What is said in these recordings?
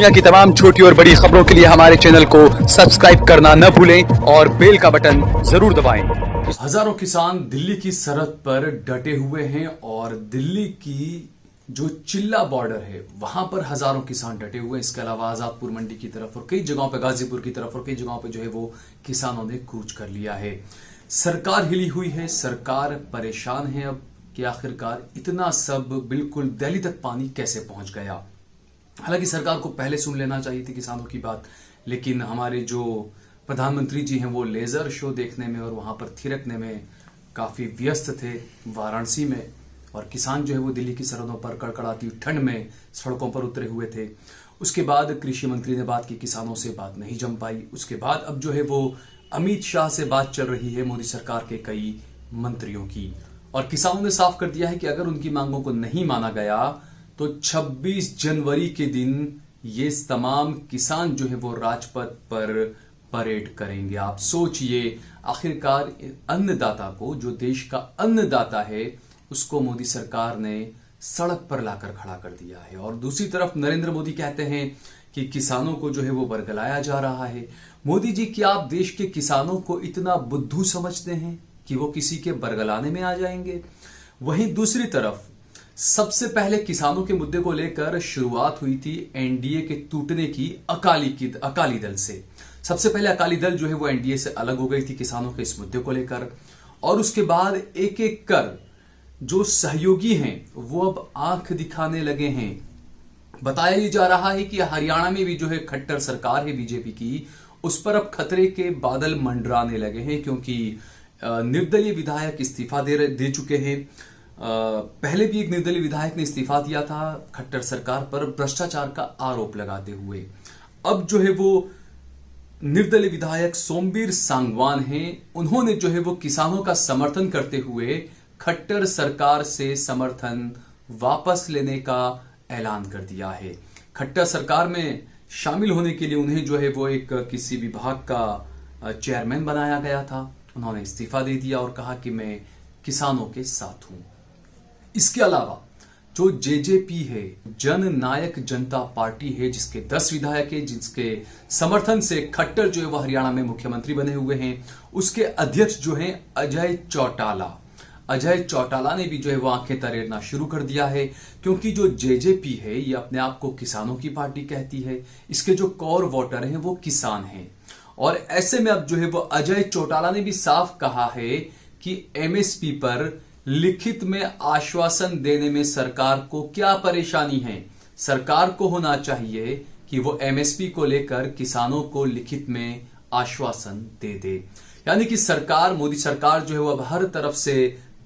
दुनिया की तमाम छोटी और बड़ी खबरों के लिए हमारे चैनल को सब्सक्राइब करना न भूलें और बेल का बटन जरूर दबाएं। हजारों किसान दिल्ली की सरहद पर डटे हुए हैं और दिल्ली की जो चिल्ला बॉर्डर है वहां पर हजारों किसान डटे हुए हैं। इसके अलावा आजादपुर मंडी की तरफ और कई जगहों पर, गाजीपुर की तरफ और कई जगहों पर जो है वो किसानों ने कूच कर लिया है। सरकार हिली हुई है, सरकार परेशान है अब कि आखिरकार इतना सब बिल्कुल दिल्ली तक पानी कैसे पहुंच गया। हालांकि सरकार को पहले सुन लेना चाहिए थी किसानों की बात, लेकिन हमारे जो प्रधानमंत्री जी हैं वो लेजर शो देखने में और वहां पर थिरकने में काफी व्यस्त थे वाराणसी में, और किसान जो है वो दिल्ली की सरहदों पर कड़कड़ाती ठंड में सड़कों पर उतरे हुए थे। उसके बाद कृषि मंत्री ने बात की, किसानों से बात नहीं जम पाई। उसके बाद अब जो है वो अमित शाह से बात चल रही है, मोदी सरकार के कई मंत्रियों की, और किसानों ने साफ कर दिया है कि अगर उनकी मांगों को नहीं माना गया तो 26 जनवरी के दिन ये तमाम किसान जो है वो राजपथ पर परेड करेंगे। आप सोचिए, आखिरकार अन्नदाता को, जो देश का अन्नदाता है, उसको मोदी सरकार ने सड़क पर लाकर खड़ा कर दिया है। और दूसरी तरफ नरेंद्र मोदी कहते हैं कि किसानों को जो है वो बरगलाया जा रहा है। मोदी जी, क्या आप देश के किसानों को इतना बुद्धू समझते हैं कि वो किसी के बरगलाने में आ जाएंगे? वहीं दूसरी तरफ सबसे पहले किसानों के मुद्दे को लेकर शुरुआत हुई थी एनडीए के टूटने की अकाली दल से। सबसे पहले अकाली दल जो है वो एनडीए से अलग हो गई थी किसानों के इस मुद्दे को लेकर, और उसके बाद एक एक कर जो सहयोगी हैं वो अब आंख दिखाने लगे हैं। बताया ही जा रहा है कि हरियाणा में भी जो है खट्टर सरकार है बीजेपी की, उस पर अब खतरे के बादल मंडराने लगे हैं, क्योंकि निर्दलीय विधायक इस्तीफा दे चुके हैं। पहले भी एक निर्दलीय विधायक ने इस्तीफा दिया था खट्टर सरकार पर भ्रष्टाचार का आरोप लगाते हुए। अब जो है वो निर्दलीय विधायक सोमवीर सांगवान हैं, उन्होंने जो है वो किसानों का समर्थन करते हुए खट्टर सरकार से समर्थन वापस लेने का ऐलान कर दिया है। खट्टर सरकार में शामिल होने के लिए उन्हें जो है वो एक किसी विभाग का चेयरमैन बनाया गया था। उन्होंने इस्तीफा दे दिया और कहा कि मैं किसानों के साथ हूं। इसके अलावा जो जेजेपी है, जन नायक जनता पार्टी है, जिसके 10 विधायक है, जिसके समर्थन से खट्टर जो है वह हरियाणा में मुख्यमंत्री बने हुए हैं, उसके अध्यक्ष जो हैं अजय चौटाला ने भी जो है वो आंखें तरेरना शुरू कर दिया है, क्योंकि जो जेजेपी है ये अपने आप को किसानों की पार्टी कहती है। इसके जो कोर वोटर हैं वो किसान हैं, और ऐसे में अब जो है वो अजय चौटाला ने भी साफ कहा है कि एमएसपी पर लिखित में आश्वासन देने में सरकार को क्या परेशानी है। सरकार को होना चाहिए कि वो एमएसपी को लेकर किसानों को लिखित में आश्वासन दे दे। यानी कि सरकार, मोदी सरकार जो है वो अब हर तरफ से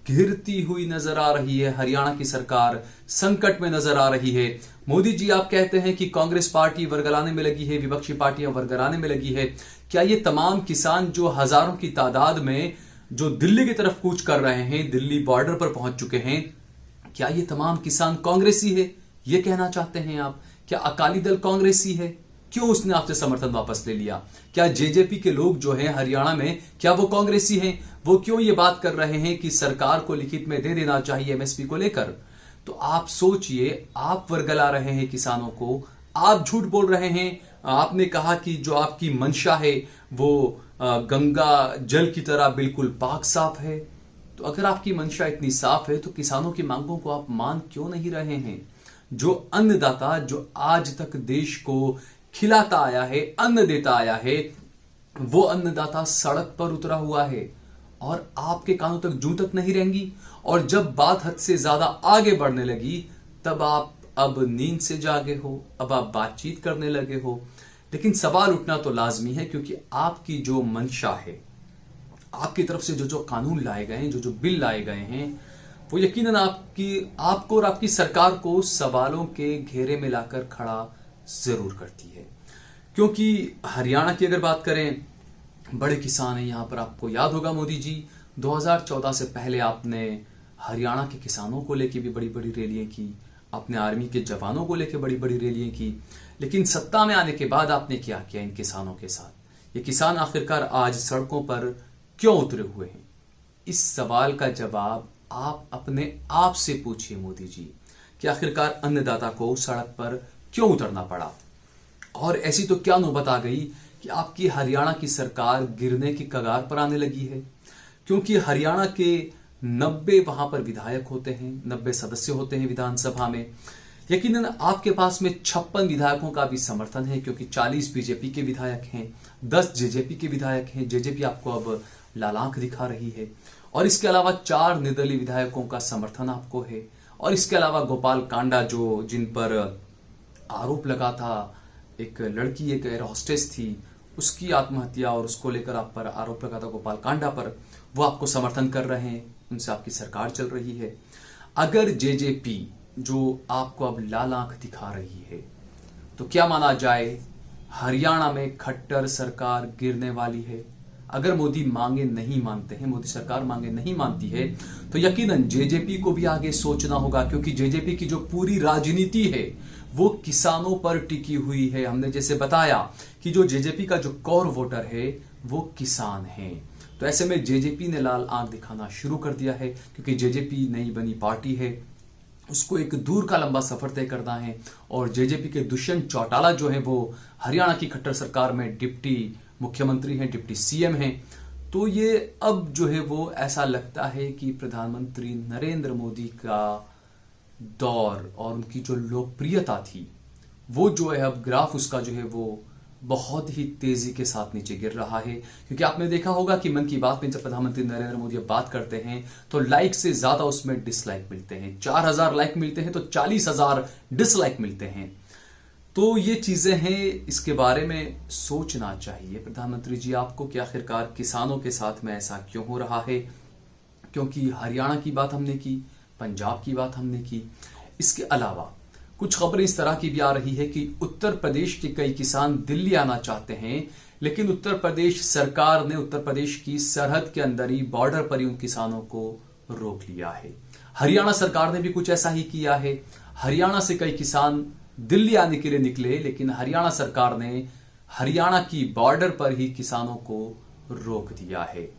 घिरती हुई नजर आ रही है। हरियाणा की सरकार संकट में नजर आ रही है। मोदी जी, आप कहते हैं कि कांग्रेस पार्टी वर्गलाने में लगी है, विपक्षी पार्टियां वर्गलाने में लगी है। क्या ये तमाम किसान जो हजारों की तादाद में जो दिल्ली की तरफ कूच कर रहे हैं, दिल्ली बॉर्डर पर पहुंच चुके हैं, क्या ये तमाम किसान कांग्रेसी है? ये कहना चाहते हैं आप? क्या अकाली दल कांग्रेसी है? क्यों उसने आपसे समर्थन वापस ले लिया? क्या जेजेपी के लोग जो हैं हरियाणा में, क्या वो कांग्रेसी हैं? वो क्यों ये बात कर रहे हैं कि सरकार को लिखित में दे देना चाहिए एमएसपी को लेकर? तो आप सोचिए, आप वर्गला रहे हैं किसानों को, आप झूठ बोल रहे हैं। आपने कहा कि जो आपकी मंशा है वो गंगा जल की तरह बिल्कुल पाक साफ है। तो अगर आपकी मंशा इतनी साफ है तो किसानों की मांगों को आप मान क्यों नहीं रहे हैं? जो अन्नदाता, जो आज तक देश को खिलाता आया है, अन्न देता आया है, वो अन्नदाता सड़क पर उतरा हुआ है, और आपके कानों तक जूं तक नहीं रहेंगी। और जब बात हद से ज्यादा आगे बढ़ने लगी तब आप अब नींद से जागे हो, अब आप बातचीत करने लगे हो। लेकिन सवाल उठना तो लाजमी है, क्योंकि आपकी जो मंशा है, आपकी तरफ से जो जो कानून लाए गए हैं, जो जो बिल लाए गए हैं, वो यकीनन आपको और आपकी सरकार को सवालों के घेरे में लाकर खड़ा जरूर करती है। क्योंकि हरियाणा की अगर बात करें, बड़े किसान हैं यहां पर। आपको याद होगा मोदी जी, 2014 से पहले आपने हरियाणा के किसानों को लेकर भी बड़ी बड़ी रैलियां की, आपने आर्मी के जवानों को लेकर बड़ी बड़ी रैलियां की। लेकिन सत्ता में आने के बाद आपने क्या किया इन किसानों के साथ? ये किसान आखिरकार आज सड़कों पर क्यों उतरे हुए हैं? इस सवाल का जवाब आप अपने आप से पूछिए मोदी जी, कि आखिरकार अन्नदाता को सड़क पर क्यों उतरना पड़ा? और ऐसी तो क्या नौबत आ गई कि आपकी हरियाणा की सरकार गिरने की कगार पर आने लगी है, क्योंकि हरियाणा के 90 वहां पर विधायक होते हैं, 90 सदस्य होते हैं विधानसभा में। यकीनन आपके पास में 56 विधायकों का भी समर्थन है, क्योंकि 40 बीजेपी के विधायक हैं, 10 जेजेपी के विधायक हैं। जेजेपी आपको अब लाल आंख दिखा रही है, और इसके अलावा 4 निर्दलीय विधायकों का समर्थन आपको है। और इसके अलावा गोपाल कांडा, जो जिन पर आरोप लगा था, एक लड़की एक एयर होस्टेस थी, उसकी आत्महत्या और उसको लेकर आप पर आरोप लगा था गोपाल कांडा पर, वो आपको समर्थन कर रहे हैं, उनसे आपकी सरकार चल रही है। अगर जेजेपी जो आपको अब लाल आंख दिखा रही है, तो क्या माना जाए हरियाणा में खट्टर सरकार गिरने वाली है? अगर मोदी मांगे नहीं मानते हैं, मोदी सरकार मांगे नहीं मानती है, तो यकीनन जेजेपी को भी आगे सोचना होगा, क्योंकि जेजेपी की जो पूरी राजनीति है वो किसानों पर टिकी हुई है। हमने जैसे बताया कि जो जेजेपी का जो कोर वोटर है वो किसान है। तो ऐसे में जेजेपी ने लाल आंख दिखाना शुरू कर दिया है, क्योंकि जेजेपी नई बनी पार्टी है, उसको एक दूर का लंबा सफर तय करना है। और जेजेपी के दुष्यंत चौटाला जो है वो हरियाणा की खट्टर सरकार में डिप्टी मुख्यमंत्री हैं, डिप्टी सीएम हैं। तो ये अब जो है वो ऐसा लगता है कि प्रधानमंत्री नरेंद्र मोदी का दौर और उनकी जो लोकप्रियता थी वो जो है अब ग्राफ उसका जो है वो बहुत ही तेजी के साथ नीचे गिर रहा है। क्योंकि आपने देखा होगा कि मन की बात में जब प्रधानमंत्री नरेंद्र मोदी अब बात करते हैं तो लाइक से ज्यादा उसमें डिसलाइक मिलते हैं। 4000 लाइक मिलते हैं तो 40,000 डिसलाइक मिलते हैं। तो ये चीजें हैं, इसके बारे में सोचना चाहिए प्रधानमंत्री जी आपको कि आखिरकार किसानों के साथ में ऐसा क्यों हो रहा है। क्योंकि हरियाणा की बात हमने की, पंजाब की बात हमने की, इसके अलावा कुछ खबरें इस तरह की भी आ रही है कि उत्तर प्रदेश के कई किसान दिल्ली आना चाहते हैं, लेकिन उत्तर प्रदेश सरकार ने उत्तर प्रदेश की सरहद के अंदर ही, बॉर्डर पर ही उन किसानों को रोक लिया है। हरियाणा सरकार ने भी कुछ ऐसा ही किया है। हरियाणा से कई किसान दिल्ली आने के लिए निकले, लेकिन हरियाणा सरकार ने हरियाणा की बॉर्डर पर ही किसानों को रोक दिया है।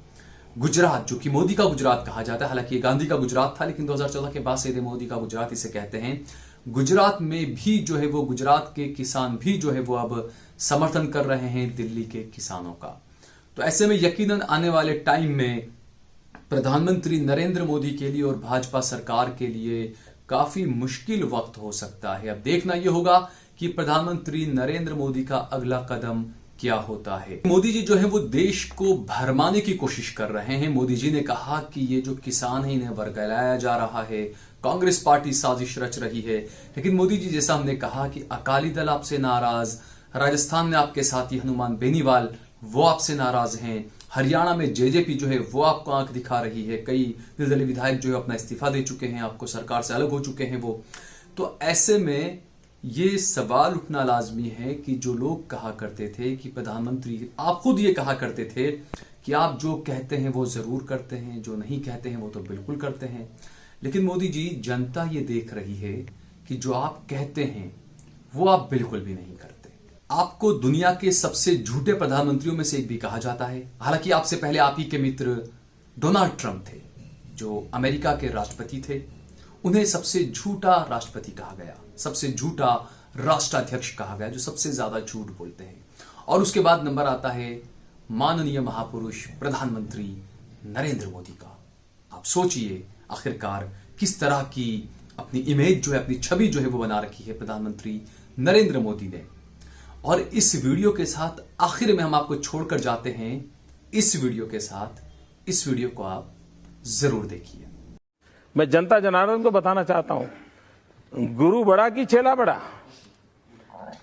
गुजरात, जो कि मोदी का गुजरात कहा जाता है, हालांकि ये गांधी का गुजरात था, लेकिन 2014 के बाद से मोदी का गुजरात इसे कहते हैं। गुजरात में भी जो है वो गुजरात के किसान भी जो है वो अब समर्थन कर रहे हैं दिल्ली के किसानों का। तो ऐसे में यकीनन आने वाले टाइम में प्रधानमंत्री नरेंद्र मोदी के लिए और भाजपा सरकार के लिए काफी मुश्किल वक्त हो सकता है। अब देखना यह होगा कि प्रधानमंत्री नरेंद्र मोदी का अगला कदम क्या होता है। मोदी जी जो है वो देश को भरमाने की कोशिश कर रहे हैं। मोदी जी ने कहा कि ये जो किसान है इन्हें वर्गलाया जा रहा है, कांग्रेस पार्टी साजिश रच रही है। लेकिन मोदी जी, जैसा हमने कहा कि अकाली दल आपसे नाराज, राजस्थान में आपके साथी हनुमान बेनीवाल वो आपसे नाराज हैं, हरियाणा में जेजेपी जो है वो आपको आंख दिखा रही है, कई निर्दलीय विधायक जो है अपना इस्तीफा दे चुके हैं, आपको सरकार से अलग हो चुके हैं वो। तो ऐसे में ये सवाल उठना लाजमी है कि जो लोग कहा करते थे कि प्रधानमंत्री, आप खुद ये कहा करते थे कि आप जो कहते हैं वो जरूर करते हैं, जो नहीं कहते हैं वो तो बिल्कुल करते हैं। लेकिन मोदी जी, जनता ये देख रही है कि जो आप कहते हैं वो आप बिल्कुल भी नहीं करते। आपको दुनिया के सबसे झूठे प्रधानमंत्रियों में से एक भी कहा जाता है। हालांकि आपसे पहले आप ही के मित्र डोनाल्ड ट्रंप थे, जो अमेरिका के राष्ट्रपति थे, उन्हें सबसे झूठा राष्ट्रपति कहा गया, सबसे झूठा राष्ट्राध्यक्ष कहा गया, जो सबसे ज्यादा झूठ बोलते हैं। और उसके बाद नंबर आता है माननीय महापुरुष प्रधानमंत्री नरेंद्र मोदी का। आप सोचिए आखिरकार किस तरह की अपनी इमेज जो है, अपनी छवि जो है वो बना रखी है प्रधानमंत्री नरेंद्र मोदी ने। और इस वीडियो के साथ आखिर में हम आपको छोड़कर जाते हैं इस वीडियो के साथ। इस वीडियो को आप जरूर देखिए। मैं जनता जनार्दन को बताना चाहता हूं, गुरु बड़ा कि चेला बड़ा।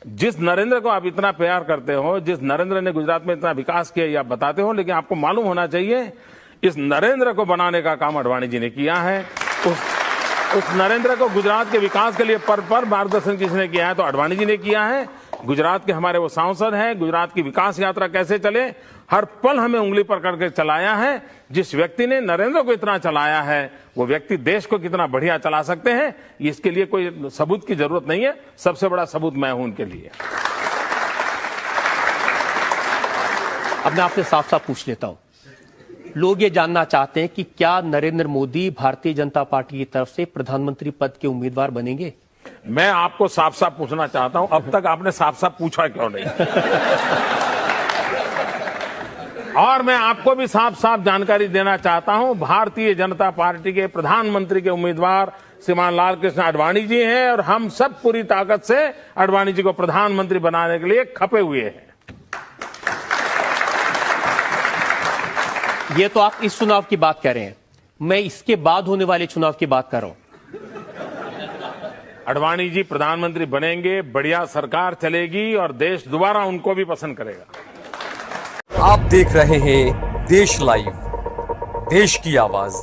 जिस नरेंद्र को आप इतना प्यार करते हो, जिस नरेंद्र ने गुजरात में इतना विकास किया, ये आप बताते हो, लेकिन आपको मालूम होना चाहिए इस नरेंद्र को बनाने का काम आडवाणी जी ने किया है। उस नरेंद्र को गुजरात के विकास के लिए पर मार्गदर्शन किसने किया है? तो आडवाणी जी ने किया है। गुजरात के हमारे वो सांसद हैं। गुजरात की विकास यात्रा कैसे चले, हर पल हमें उंगली पकड़ के चलाया है। जिस व्यक्ति ने नरेंद्र को इतना चलाया है, वो व्यक्ति देश को कितना बढ़िया चला सकते हैं, इसके लिए कोई सबूत की जरूरत नहीं है। सबसे बड़ा सबूत मैं हूं उनके लिए। अब मैं आपसे साफ साफ पूछ लेता हूं, लोग ये जानना चाहते हैं कि क्या नरेंद्र मोदी भारतीय जनता पार्टी की तरफ से प्रधानमंत्री पद के उम्मीदवार बनेंगे? मैं आपको साफ साफ पूछना चाहता हूं, अब तक आपने साफ साफ पूछा क्यों नहीं? और मैं आपको भी साफ साफ जानकारी देना चाहता हूं, भारतीय जनता पार्टी के प्रधानमंत्री के उम्मीदवार श्रीमान लाल कृष्ण आडवाणी जी हैं और हम सब पूरी ताकत से आडवाणी जी को प्रधानमंत्री बनाने के लिए खपे हुए हैं। ये तो आप इस चुनाव की बात कर रहे हैं, मैं इसके बाद होने वाले चुनाव की बात कर रहा हूं। आडवाणी जी प्रधानमंत्री बनेंगे, बढ़िया सरकार चलेगी और देश दोबारा उनको भी पसंद करेगा। आप देख रहे हैं देश लाइव, देश की आवाज